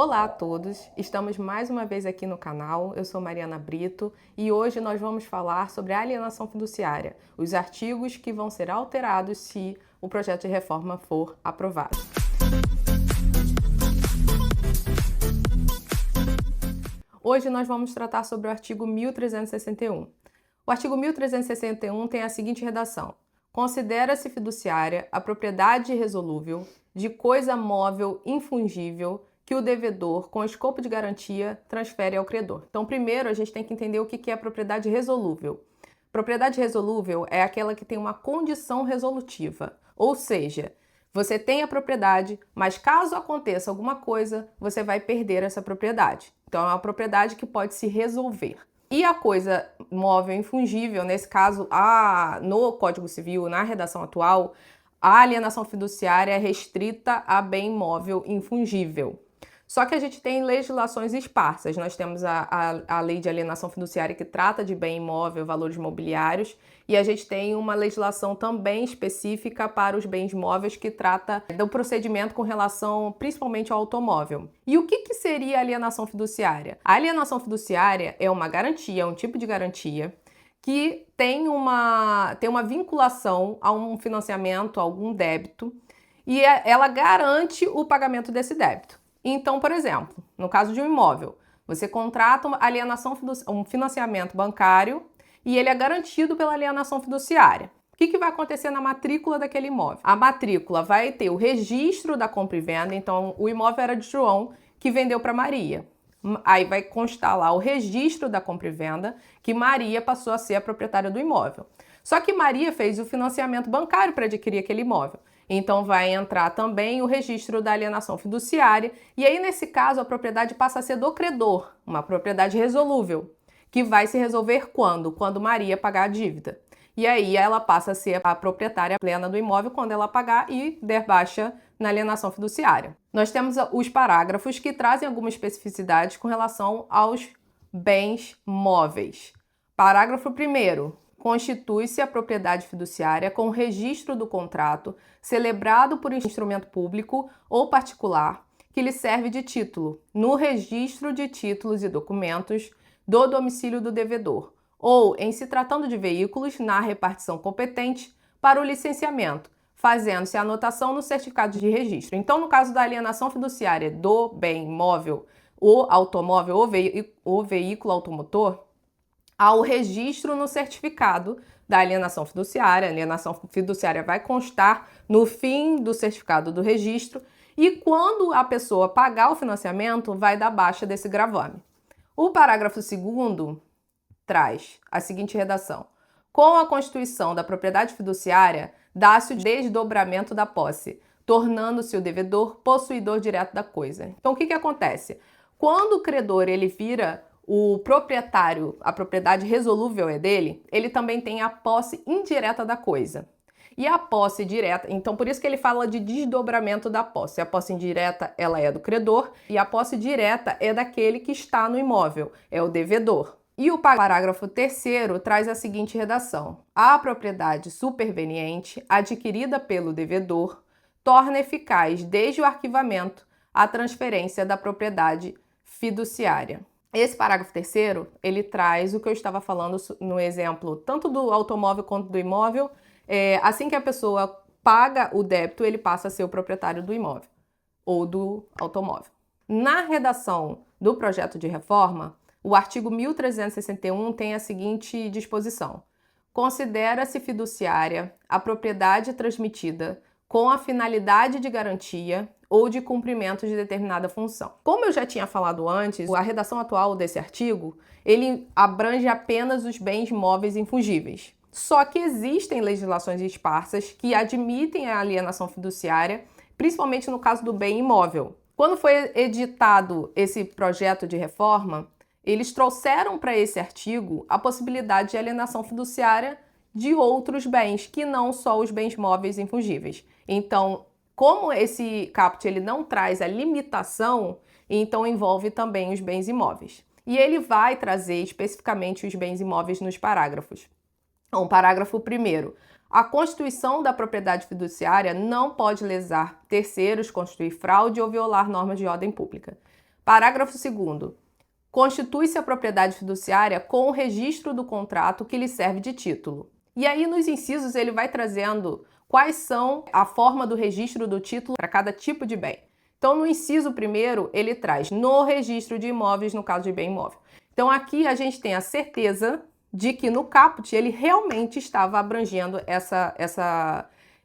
Olá a todos, estamos mais uma vez aqui no canal, eu sou Mariana Brito e hoje nós vamos falar sobre a alienação fiduciária, os artigos que vão ser alterados se o projeto de reforma for aprovado. Hoje nós vamos tratar sobre o artigo 1361. O artigo 1361 tem a seguinte redação: considera-se fiduciária a propriedade irresolúvel de coisa móvel infungível que o devedor, com escopo de garantia, transfere ao credor. Então, primeiro, a gente tem que entender o que é a propriedade resolúvel. Propriedade resolúvel é aquela que tem uma condição resolutiva, ou seja, você tem a propriedade, mas caso aconteça alguma coisa, você vai perder essa propriedade. Então, é uma propriedade que pode se resolver. E a coisa móvel infungível, nesse caso, no Código Civil, na redação atual, a alienação fiduciária é restrita a bem móvel infungível. Só que a gente tem legislações esparsas. Nós temos a lei de alienação fiduciária que trata de bem imóvel, valores mobiliários, e a gente tem uma legislação também específica para os bens móveis que trata do procedimento com relação principalmente ao automóvel. E o que seria alienação fiduciária? A alienação fiduciária é uma garantia, um tipo de garantia que tem uma vinculação a um financiamento, a algum débito, e ela garante o pagamento desse débito. Então, por exemplo, no caso de um imóvel, você contrata uma alienação um financiamento bancário e ele é garantido pela alienação fiduciária. O que vai acontecer na matrícula daquele imóvel? A matrícula vai ter o registro da compra e venda, então o imóvel era de João, que vendeu para Maria. Aí vai constar lá o registro da compra e venda, que Maria passou a ser a proprietária do imóvel. Só que Maria fez o financiamento bancário para adquirir aquele imóvel. Então vai entrar também o registro da alienação fiduciária, e aí nesse caso a propriedade passa a ser do credor, uma propriedade resolúvel, que vai se resolver quando? Quando Maria pagar a dívida. E aí ela passa a ser a proprietária plena do imóvel quando ela pagar e der baixa na alienação fiduciária. Nós temos os parágrafos que trazem algumas especificidades com relação aos bens móveis. Parágrafo 1º. Constitui-se a propriedade fiduciária com registro do contrato celebrado por instrumento público ou particular que lhe serve de título no registro de títulos e documentos do domicílio do devedor ou, em se tratando de veículos, na repartição competente para o licenciamento, fazendo-se a anotação no certificado de registro. Então, no caso da alienação fiduciária do bem móvel, o automóvel ou veículo automotor, há o registro no certificado da alienação fiduciária. A alienação fiduciária vai constar no fim do certificado do registro e quando a pessoa pagar o financiamento, vai dar baixa desse gravame. O parágrafo 2º traz a seguinte redação: com a constituição da propriedade fiduciária, dá-se o desdobramento da posse, tornando-se o devedor possuidor direto da coisa. Então, o que acontece? Quando o credor ele vira o proprietário, a propriedade resolúvel é dele, ele também tem a posse indireta da coisa. E a posse direta, então por isso que ele fala de desdobramento da posse. A posse indireta, ela é do credor e a posse direta é daquele que está no imóvel, é o devedor. E o parágrafo 3º traz a seguinte redação: a propriedade superveniente adquirida pelo devedor torna eficaz desde o arquivamento a transferência da propriedade fiduciária. Esse parágrafo 3º, ele traz o que eu estava falando no exemplo, tanto do automóvel quanto do imóvel. Assim que a pessoa paga o débito, ele passa a ser o proprietário do imóvel ou do automóvel. Na redação do projeto de reforma, o artigo 1361 tem a seguinte disposição: considera-se fiduciária a propriedade transmitida com a finalidade de garantia ou de cumprimento de determinada função. Como eu já tinha falado antes, a redação atual desse artigo, ele abrange apenas os bens móveis infungíveis. Só que existem legislações esparsas que admitem a alienação fiduciária, principalmente no caso do bem imóvel. Quando foi editado esse projeto de reforma, eles trouxeram para esse artigo a possibilidade de alienação fiduciária de outros bens, que não só os bens móveis infungíveis. Então, como esse caput ele não traz a limitação, então envolve também os bens imóveis. E ele vai trazer especificamente os bens imóveis nos parágrafos. Então, parágrafo 1º. A constituição da propriedade fiduciária não pode lesar terceiros, constituir fraude ou violar normas de ordem pública. Parágrafo 2º. Constitui-se a propriedade fiduciária com o registro do contrato que lhe serve de título. E aí, nos incisos, ele vai trazendo quais são a forma do registro do título para cada tipo de bem. Então, no inciso 1º, ele traz no registro de imóveis, no caso de bem imóvel. Então, aqui a gente tem a certeza de que no caput ele realmente estava abrangendo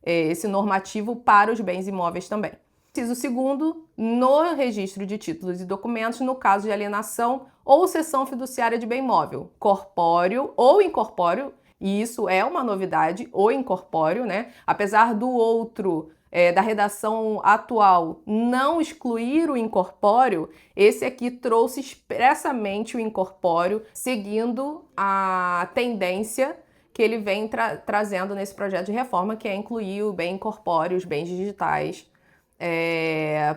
esse normativo para os bens imóveis também. Inciso 2º, no registro de títulos e documentos, no caso de alienação ou cessão fiduciária de bem imóvel, corpóreo ou incorpóreo, e isso é uma novidade, ou incorpóreo, né? Apesar do outro, da redação atual, não excluir o incorpóreo, esse aqui trouxe expressamente o incorpóreo, seguindo a tendência que ele vem trazendo nesse projeto de reforma, que é incluir o bem incorpóreo, os bens digitais,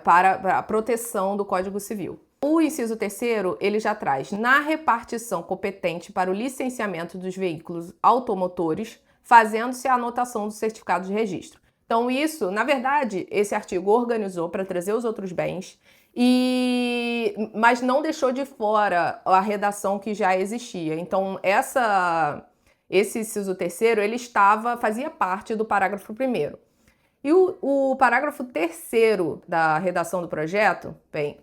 para a proteção do Código Civil. O inciso 3º, ele já traz na repartição competente para o licenciamento dos veículos automotores, fazendo-se a anotação do certificado de registro. Então isso, na verdade, esse artigo organizou para trazer os outros bens, mas não deixou de fora a redação que já existia. Então esse inciso 3º, ele fazia parte do parágrafo 1º. E o parágrafo 3º da redação do projeto,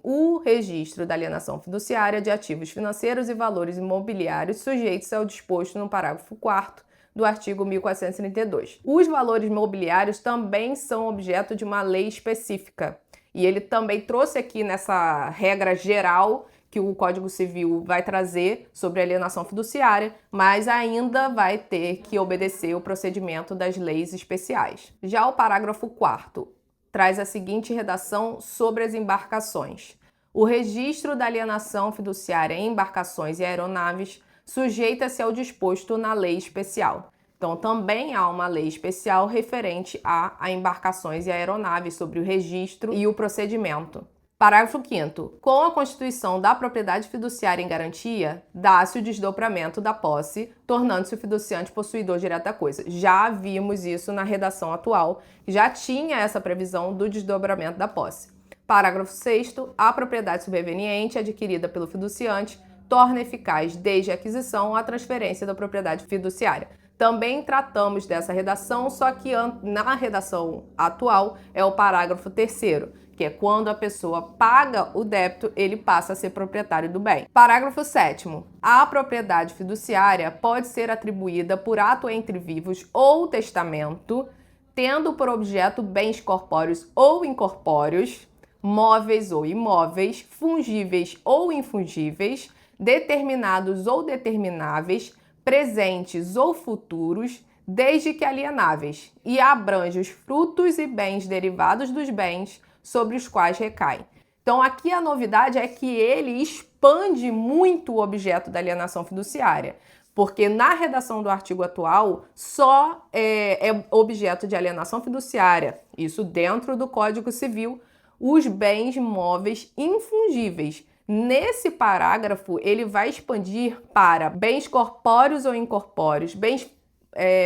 o registro da alienação fiduciária de ativos financeiros e valores imobiliários sujeitos ao disposto no parágrafo 4º do artigo 1432. Os valores mobiliários também são objeto de uma lei específica. E ele também trouxe aqui nessa regra geral que o Código Civil vai trazer sobre alienação fiduciária, mas ainda vai ter que obedecer o procedimento das leis especiais. Já o parágrafo 4º traz a seguinte redação sobre as embarcações. O registro da alienação fiduciária em embarcações e aeronaves sujeita-se ao disposto na lei especial. Então, também há uma lei especial referente a embarcações e aeronaves sobre o registro e o procedimento. Parágrafo 5º. Com a constituição da propriedade fiduciária em garantia, dá-se o desdobramento da posse, tornando-se o fiduciante possuidor direto da coisa. Já vimos isso na redação atual, já tinha essa previsão do desdobramento da posse. Parágrafo 6º. A propriedade superveniente adquirida pelo fiduciante torna eficaz desde a aquisição a transferência da propriedade fiduciária. Também tratamos dessa redação, só que na redação atual é o parágrafo 3º, que é quando a pessoa paga o débito, ele passa a ser proprietário do bem. Parágrafo 7º. A propriedade fiduciária pode ser atribuída por ato entre vivos ou testamento, tendo por objeto bens corpóreos ou incorpóreos, móveis ou imóveis, fungíveis ou infungíveis, determinados ou determináveis, presentes ou futuros, desde que alienáveis, e abrange os frutos e bens derivados dos bens sobre os quais recai. Então, aqui a novidade é que ele expande muito o objeto da alienação fiduciária, porque na redação do artigo atual só é objeto de alienação fiduciária, isso dentro do Código Civil, os bens móveis infungíveis. Nesse parágrafo, ele vai expandir para bens corpóreos ou incorpóreos, bens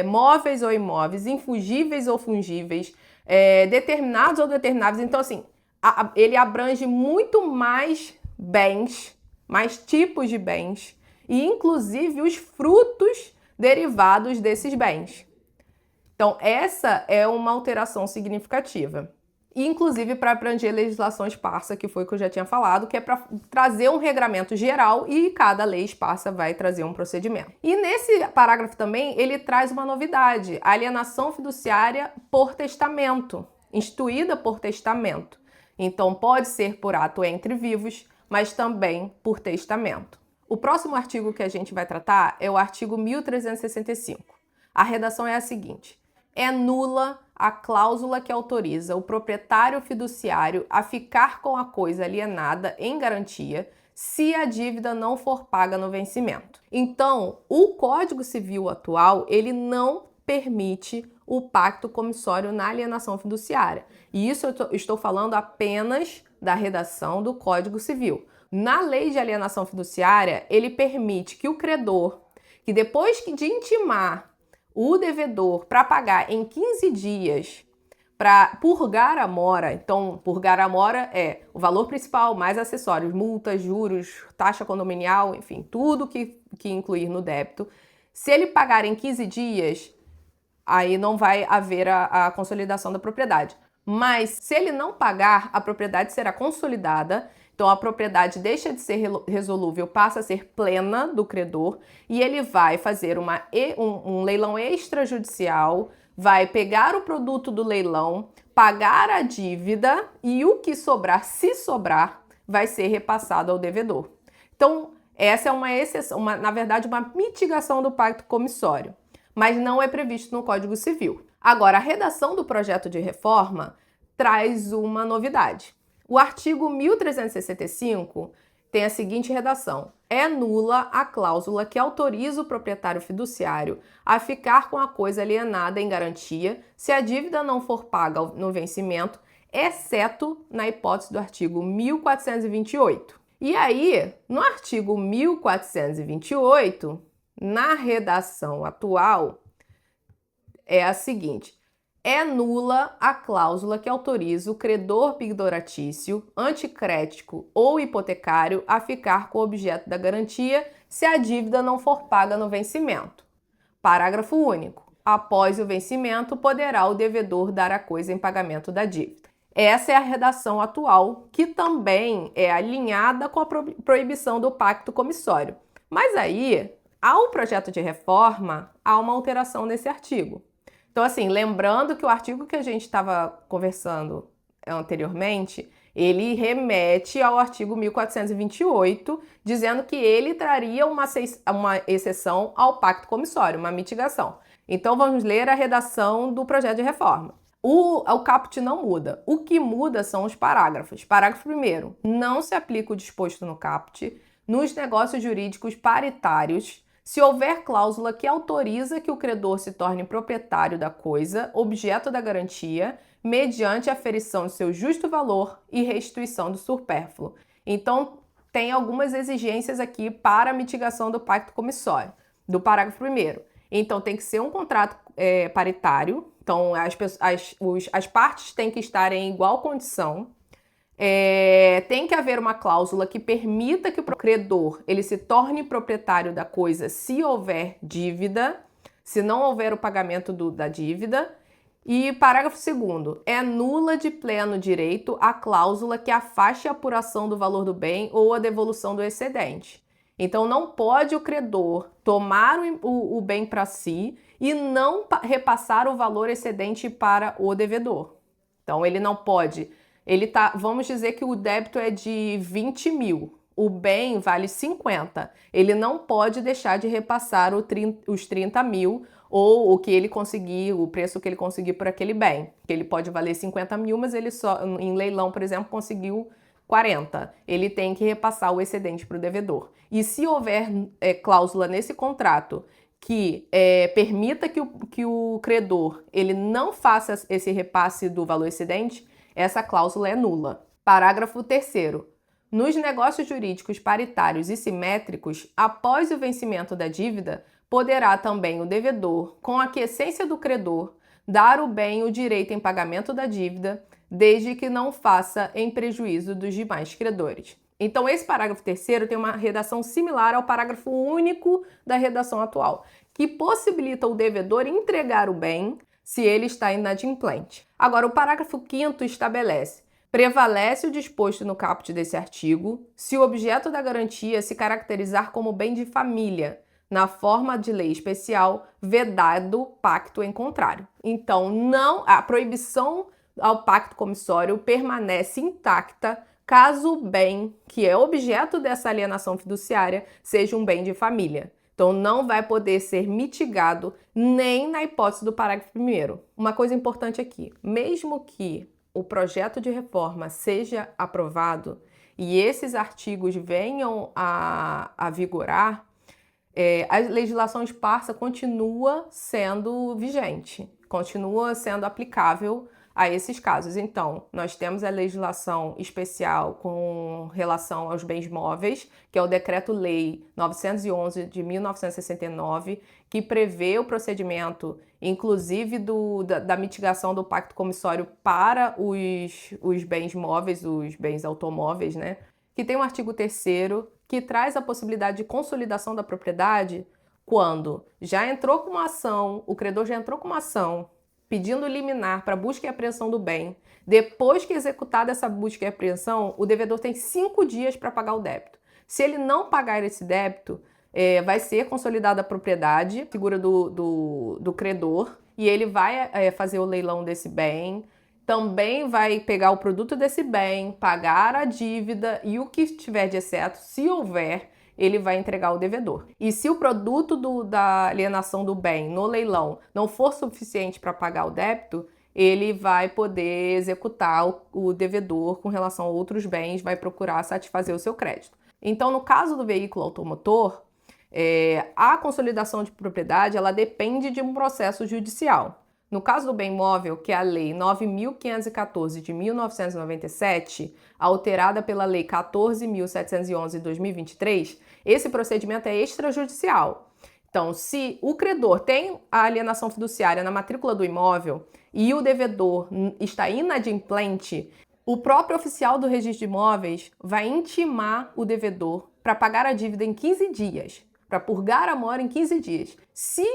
móveis ou imóveis, infungíveis ou fungíveis, determinados ou determináveis. Então, assim, ele abrange muito mais bens, mais tipos de bens, e inclusive os frutos derivados desses bens. Então, essa é uma alteração significativa. Inclusive para abranger legislação esparsa, que foi o que eu já tinha falado, que é para trazer um regramento geral e cada lei esparsa vai trazer um procedimento. E nesse parágrafo também ele traz uma novidade, a alienação fiduciária por testamento, instituída por testamento. Então pode ser por ato entre vivos, mas também por testamento. O próximo artigo que a gente vai tratar é o artigo 1365. A redação é a seguinte: é nula a cláusula que autoriza o proprietário fiduciário a ficar com a coisa alienada em garantia se a dívida não for paga no vencimento. Então, o Código Civil atual, ele não permite o pacto comissório na alienação fiduciária. E isso eu estou falando apenas da redação do Código Civil. Na lei de alienação fiduciária, ele permite que o credor, que depois de intimar o devedor para pagar em 15 dias, para purgar a mora. Então, purgar a mora é o valor principal mais acessórios, multas, juros, taxa condominial, enfim, tudo que incluir no débito. Se ele pagar em 15 dias, aí não vai haver a consolidação da propriedade. Mas se ele não pagar, a propriedade será consolidada. Então, a propriedade deixa de ser resolúvel, passa a ser plena do credor e ele vai fazer um leilão extrajudicial, vai pegar o produto do leilão, pagar a dívida e o que sobrar, se sobrar, vai ser repassado ao devedor. Então, essa é uma exceção, na verdade, uma mitigação do pacto comissório, mas não é previsto no Código Civil. Agora, a redação do projeto de reforma traz uma novidade. O artigo 1365 tem a seguinte redação: é nula a cláusula que autoriza o proprietário fiduciário a ficar com a coisa alienada em garantia se a dívida não for paga no vencimento, exceto na hipótese do artigo 1428. E aí, no artigo 1428, na redação atual, é a seguinte: é nula a cláusula que autoriza o credor pigdoratício, anticrético ou hipotecário a ficar com o objeto da garantia se a dívida não for paga no vencimento. Parágrafo único. Após o vencimento, poderá o devedor dar a coisa em pagamento da dívida. Essa é a redação atual, que também é alinhada com a proibição do pacto comissório. Mas aí, ao projeto de reforma, há uma alteração nesse artigo. Então, assim, lembrando que o artigo que a gente estava conversando anteriormente, ele remete ao artigo 1428, dizendo que ele traria uma exceção ao pacto comissório, uma mitigação. Então, vamos ler a redação do projeto de reforma. O caput não muda. O que muda são os parágrafos. Parágrafo 1º. Não se aplica o disposto no caput nos negócios jurídicos paritários se houver cláusula que autoriza que o credor se torne proprietário da coisa, objeto da garantia, mediante aferição de seu justo valor e restituição do supérfluo. Então, tem algumas exigências aqui para a mitigação do pacto comissório, do parágrafo 1º. Então, tem que ser um contrato paritário, então as partes têm que estar em igual condição. Tem que haver uma cláusula que permita que o credor ele se torne proprietário da coisa se houver dívida, se não houver o pagamento da dívida. E parágrafo 2º, é nula de pleno direito a cláusula que afaste a apuração do valor do bem ou a devolução do excedente. Então, não pode o credor tomar o bem para si e não repassar o valor excedente para o devedor. Então, ele não pode... vamos dizer que o débito é de 20 mil, o bem vale 50. Ele não pode deixar de repassar os 30 mil ou o que ele conseguir, o preço que ele conseguir por aquele bem. Que ele pode valer 50 mil, mas ele só, em leilão, por exemplo, conseguiu 40. Ele tem que repassar o excedente para o devedor. E se houver cláusula nesse contrato que permita que o credor ele não faça esse repasse do valor excedente, essa cláusula é nula. Parágrafo 3º. Nos negócios jurídicos paritários e simétricos, após o vencimento da dívida, poderá também o devedor, com a aquiescência do credor, dar o bem o direito em pagamento da dívida, desde que não faça em prejuízo dos demais credores. Então, esse parágrafo 3º tem uma redação similar ao parágrafo único da redação atual, que possibilita o devedor entregar o bem se ele está inadimplente. Agora, o parágrafo 5º estabelece: prevalece o disposto no caput desse artigo se o objeto da garantia se caracterizar como bem de família, na forma de lei especial, vedado pacto em contrário. Então, a proibição ao pacto comissório permanece intacta caso o bem que é objeto dessa alienação fiduciária seja um bem de família. Então, não vai poder ser mitigado nem na hipótese do parágrafo 1º. Uma coisa importante aqui: mesmo que o projeto de reforma seja aprovado e esses artigos venham a vigorar, a legislação esparsa continua sendo vigente, continua sendo aplicável a esses casos. Então, nós temos a legislação especial com relação aos bens móveis, que é o Decreto-Lei 911 de 1969, que prevê o procedimento, inclusive da mitigação do pacto comissório para os bens móveis, os bens automóveis, né? Que tem o artigo 3º, que traz a possibilidade de consolidação da propriedade quando já entrou com uma ação, o credor já entrou com uma ação pedindo liminar para busca e apreensão do bem. Depois que executada essa busca e apreensão, o devedor tem 5 dias para pagar o débito. Se ele não pagar esse débito, vai ser consolidada a propriedade, figura do credor, e ele vai fazer o leilão desse bem, também vai pegar o produto desse bem, pagar a dívida e o que tiver de exceto, se houver, ele vai entregar ao devedor. E se o produto da alienação do bem no leilão não for suficiente para pagar o débito, ele vai poder executar o devedor com relação a outros bens, vai procurar satisfazer o seu crédito. Então, no caso do veículo automotor, a consolidação de propriedade ela depende de um processo judicial. No caso do bem móvel, que é a Lei 9.514 de 1997, alterada pela Lei 14.711 de 2023, esse procedimento é extrajudicial. Então, se o credor tem a alienação fiduciária na matrícula do imóvel e o devedor está inadimplente, o próprio oficial do registro de imóveis vai intimar o devedor para pagar a dívida em 15 dias, para purgar a mora em 15 dias. Se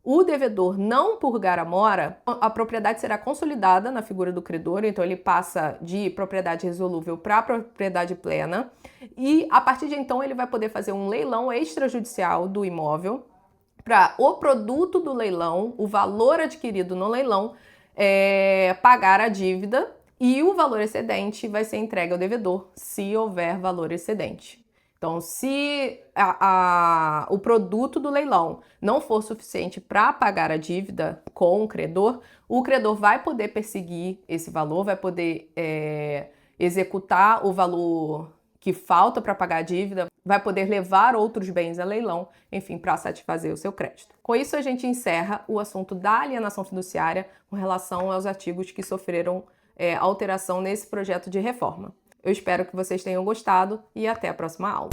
o devedor não purgar a mora, a propriedade será consolidada na figura do credor, então ele passa de propriedade resolúvel para propriedade plena e a partir de então ele vai poder fazer um leilão extrajudicial do imóvel para o produto do leilão, o valor adquirido no leilão, pagar a dívida e o valor excedente vai ser entregue ao devedor, se houver valor excedente. Então, se o produto do leilão não for suficiente para pagar a dívida com o credor vai poder perseguir esse valor, vai poder executar o valor que falta para pagar a dívida, vai poder levar outros bens a leilão, enfim, para satisfazer o seu crédito. Com isso, a gente encerra o assunto da alienação fiduciária com relação aos artigos que sofreram alteração nesse projeto de reforma. Eu espero que vocês tenham gostado e até a próxima aula.